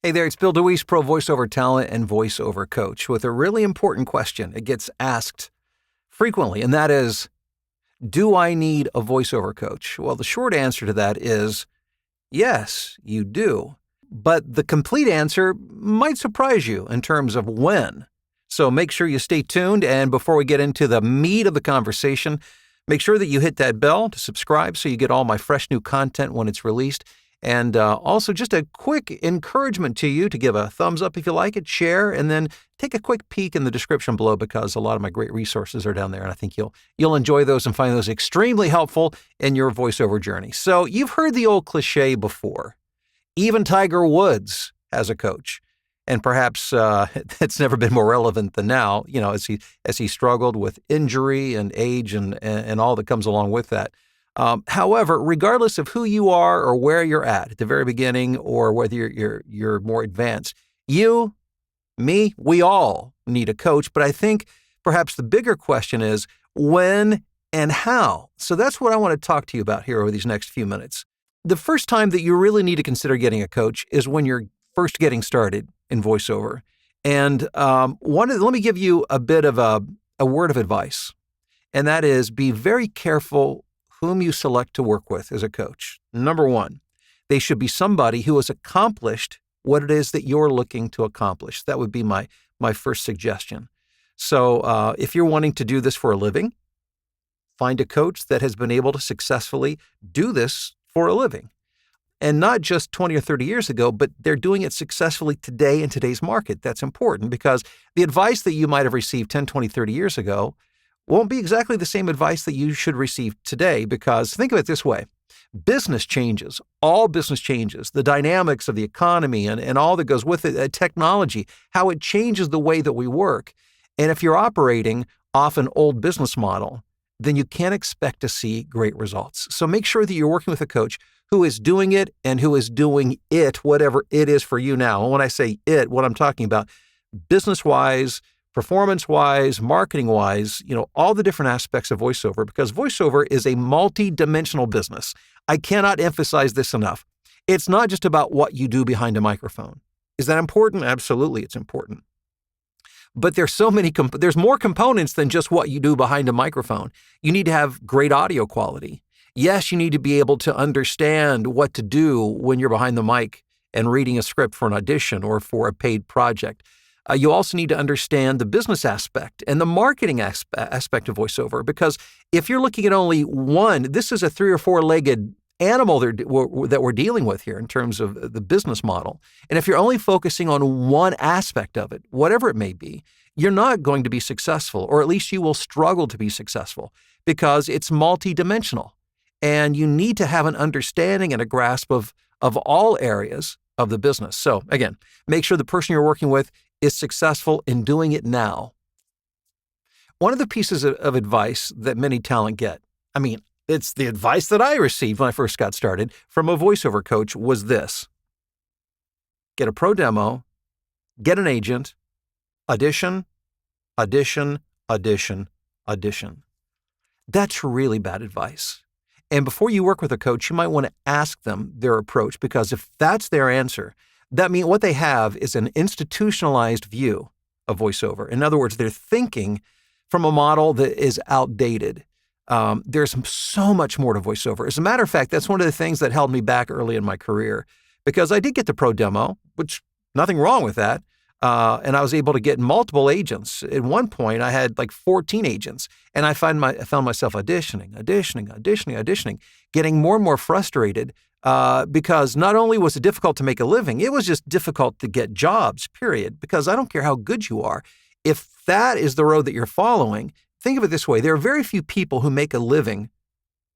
Hey there, it's Bill DeWeese, pro voiceover talent and voiceover coach, with a really important question. It gets asked frequently, and that is, do I need a voiceover coach? Well, the short answer to that is yes, you do. But the complete answer might surprise you in terms of when. So make sure you stay tuned. And before we get into the meat of the conversation, make sure that you hit that bell to subscribe so you get all my fresh new content when it's released. And also just a quick encouragement to you to give a thumbs up if you like it, share, and then take a quick peek in the description below because a lot of my great resources are down there. And I think you'll enjoy those and find those extremely helpful in your voiceover journey. So you've heard the old cliche before. Even Tiger Woods has a coach. And perhaps it's never been more relevant than now, as he struggled with injury and age and all that comes along with that. However, regardless of who you are or where you're at the very beginning, or whether you're more advanced, you, me, we all need a coach. But I think perhaps the bigger question is when and how. So that's what I want to talk to you about here over these next few minutes. The first time that you really need to consider getting a coach is when you're first getting started in voiceover. And let me give you a bit of a word of advice, and that is be very careful whom you select to work with as a coach. Number one, they should be somebody who has accomplished what it is that you're looking to accomplish. That would be my first suggestion. So if you're wanting to do this for a living, find a coach that has been able to successfully do this for a living. And not just 20 or 30 years ago, but they're doing it successfully today in today's market. That's important because the advice that you might have received 10, 20, 30 years ago won't be exactly the same advice that you should receive today, because think of it this way. Business changes. All business changes. The dynamics of the economy and all that goes with it, technology, how it changes the way that we work. And if you're operating off an old business model, then you can't expect to see great results. So make sure that you're working with a coach who is doing it and who is doing it, whatever it is for you now. And when I say it, what I'm talking about, business-wise, performance-wise, marketing-wise, all the different aspects of voiceover, because voiceover is a multi-dimensional business. I cannot emphasize this enough. It's not just about what you do behind a microphone. Is that important? Absolutely, it's important. But there's there's more components than just what you do behind a microphone. You need to have great audio quality. Yes, you need to be able to understand what to do when you're behind the mic and reading a script for an audition or for a paid project. You also need to understand the business aspect and the marketing aspect of voiceover, because if you're looking at only one, this is a 3 or 4-legged animal that we're dealing with here in terms of the business model. And if you're only focusing on one aspect of it, whatever it may be, you're not going to be successful, or at least you will struggle to be successful because it's multidimensional. And you need to have an understanding and a grasp of all areas of the business. So again, make sure the person you're working with is successful in doing it now. One of the pieces of advice that many talent get, it's the advice that I received when I first got started from a voiceover coach, was this: get a pro demo, get an agent, audition, audition, audition, audition. That's really bad advice. And before you work with a coach, you might want to ask them their approach, because if that's their answer, that means what they have is an institutionalized view of voiceover. In other words, they're thinking from a model that is outdated. There's so much more to voiceover. As a matter of fact, that's one of the things that held me back early in my career, because I did get the pro demo, which nothing wrong with that. And I was able to get multiple agents. At one point, I had like 14 agents, and I found myself auditioning, getting more and more frustrated because not only was it difficult to make a living, it was just difficult to get jobs, period. Because I don't care how good you are. If that is the road that you're following, think of it this way. There are very few people who make a living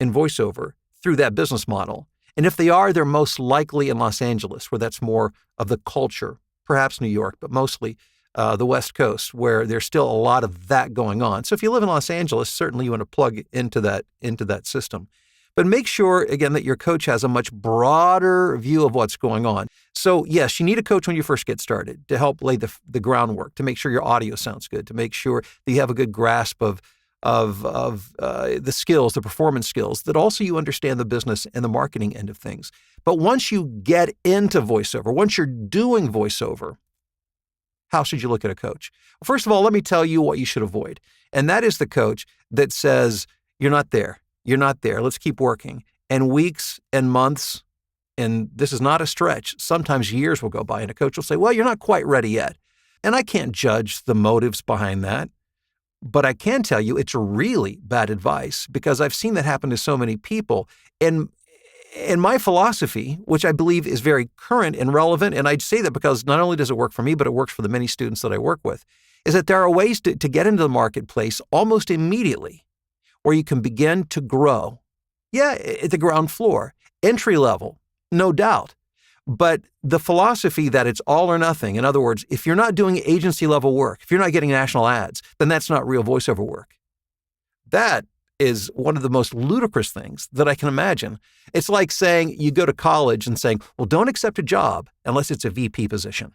in voiceover through that business model. And if they are, they're most likely in Los Angeles, where that's more of the culture, perhaps New York, but mostly the West Coast, where there's still a lot of that going on. So if you live in Los Angeles, certainly you want to plug into that system. But make sure, again, that your coach has a much broader view of what's going on. So yes, you need a coach when you first get started to help lay the groundwork, to make sure your audio sounds good, to make sure that you have a good grasp of the skills, the performance skills, that also you understand the business and the marketing end of things. But once you get into voiceover, once you're doing voiceover, how should you look at a coach? First of all, let me tell you what you should avoid. And that is the coach that says, you're not there. You're not there. Let's keep working. And weeks and months, and this is not a stretch, sometimes years will go by and a coach will say, well, you're not quite ready yet. And I can't judge the motives behind that. But I can tell you it's really bad advice because I've seen that happen to so many people. And my philosophy, which I believe is very current and relevant, and I'd say that because not only does it work for me, but it works for the many students that I work with, is that there are ways to get into the marketplace almost immediately where you can begin to grow. Yeah, at the ground floor, entry level, no doubt. But the philosophy that it's all or nothing, in other words, if you're not doing agency level work, if you're not getting national ads, then that's not real voiceover work. That is one of the most ludicrous things that I can imagine. It's like saying you go to college and saying, well, don't accept a job unless it's a VP position.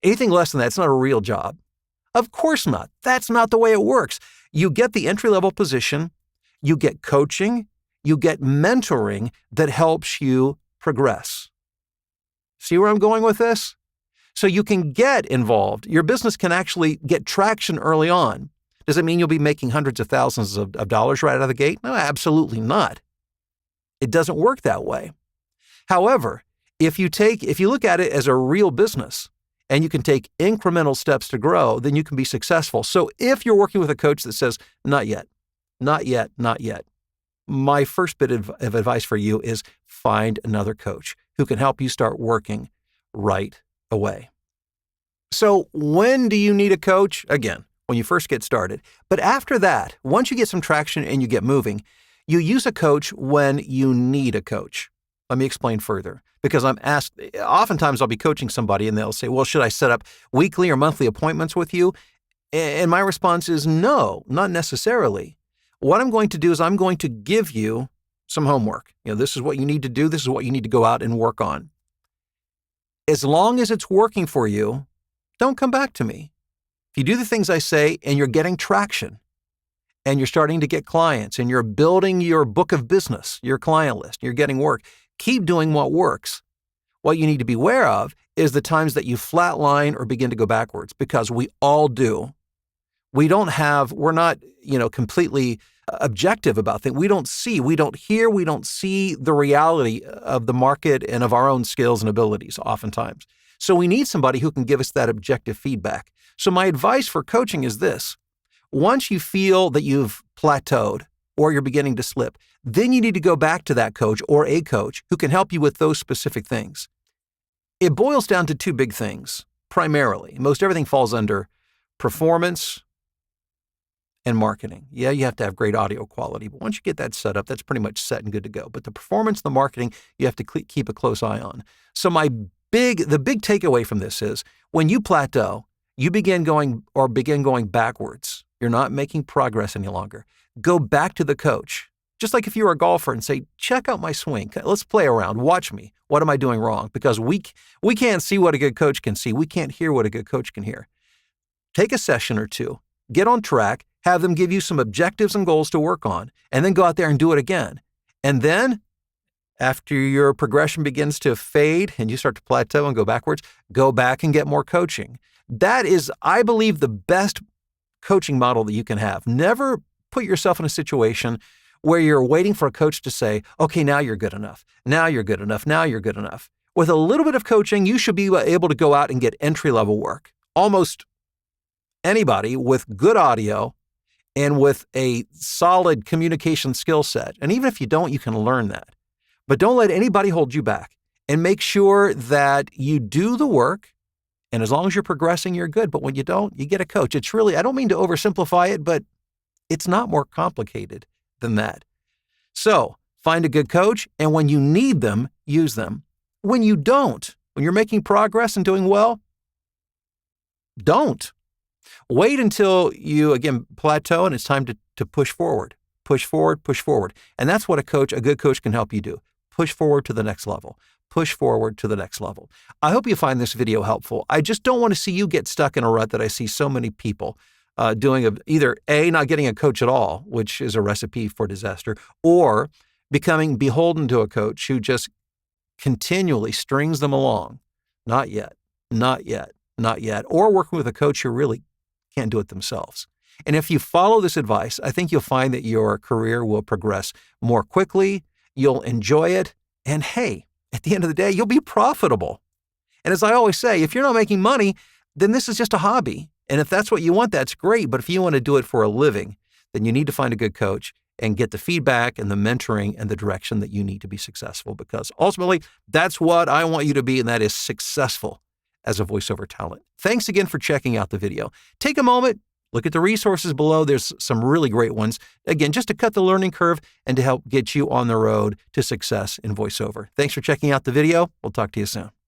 Anything less than that, it's not a real job. Of course not. That's not the way it works. You get the entry-level position, you get coaching, you get mentoring that helps you progress. See where I'm going with this? So you can get involved. Your business can actually get traction early on. Does it mean you'll be making hundreds of thousands of dollars right out of the gate? No, absolutely not. It doesn't work that way. However, if you look at it as a real business and you can take incremental steps to grow, then you can be successful. So if you're working with a coach that says, not yet, not yet, not yet, my first bit of advice for you is find another coach who can help you start working right away. So when do you need a coach? Again, when you first get started. But after that, once you get some traction and you get moving, you use a coach when you need a coach. Let me explain further. Because I'm asked, oftentimes I'll be coaching somebody and they'll say, well, should I set up weekly or monthly appointments with you? And my response is no, not necessarily. What I'm going to do is I'm going to give you some homework. This is what you need to do. This is what you need to go out and work on. As long as it's working for you, don't come back to me. If you do the things I say and you're getting traction and you're starting to get clients and you're building your book of business, your client list, you're getting work, keep doing what works. What you need to be aware of is the times that you flatline or begin to go backwards, because we all do. We're not, completely objective about things. We don't see, we don't hear, we don't see the reality of the market and of our own skills and abilities oftentimes. So we need somebody who can give us that objective feedback. So my advice for coaching is this. Once you feel that you've plateaued or you're beginning to slip, then you need to go back to that coach or a coach who can help you with those specific things. It boils down to two big things, primarily. Most everything falls under performance and marketing. Yeah, you have to have great audio quality, but once you get that set up, that's pretty much set and good to go. But the performance, the marketing, you have to keep a close eye on. So the big takeaway from this is when you plateau, you begin going backwards. You're not making progress any longer. Go back to the coach. Just like if you were a golfer and say, check out my swing. Let's play around. Watch me. What am I doing wrong? Because we can't see what a good coach can see. We can't hear what a good coach can hear. Take a session or two, get on track, have them give you some objectives and goals to work on, and then go out there and do it again. And then after your progression begins to fade and you start to plateau and go backwards, go back and get more coaching. That is, I believe, the best coaching model that you can have. Never put yourself in a situation where you're waiting for a coach to say, okay, now you're good enough. Now you're good enough. Now you're good enough. With a little bit of coaching, you should be able to go out and get entry-level work. Almost anybody with good audio and with a solid communication skill set. And even if you don't, you can learn that. But don't let anybody hold you back, and make sure that you do the work. And as long as you're progressing, you're good. But when you don't, you get a coach. It's really, I don't mean to oversimplify it, but it's not more complicated than that. So find a good coach, and when you need them, use them. When you don't, when you're making progress and doing well, don't. Wait until you, again, plateau and it's time to push forward. Push forward, push forward. And that's what a good coach can help you do. Push forward to the next level. Push forward to the next level. I hope you find this video helpful. I just don't want to see you get stuck in a rut that I see so many people doing either A, not getting a coach at all, which is a recipe for disaster, or becoming beholden to a coach who just continually strings them along. Not yet, not yet, not yet. Or working with a coach who really can't do it themselves. And if you follow this advice, I think you'll find that your career will progress more quickly, you'll enjoy it, and hey, at the end of the day, you'll be profitable. And as I always say, if you're not making money, then this is just a hobby. And if that's what you want, that's great. But if you want to do it for a living, then you need to find a good coach and get the feedback and the mentoring and the direction that you need to be successful, because ultimately that's what I want you to be, and that is successful as a voiceover talent. Thanks again for checking out the video. Take a moment, look at the resources below. There's some really great ones. Again, just to cut the learning curve and to help get you on the road to success in voiceover. Thanks for checking out the video. We'll talk to you soon.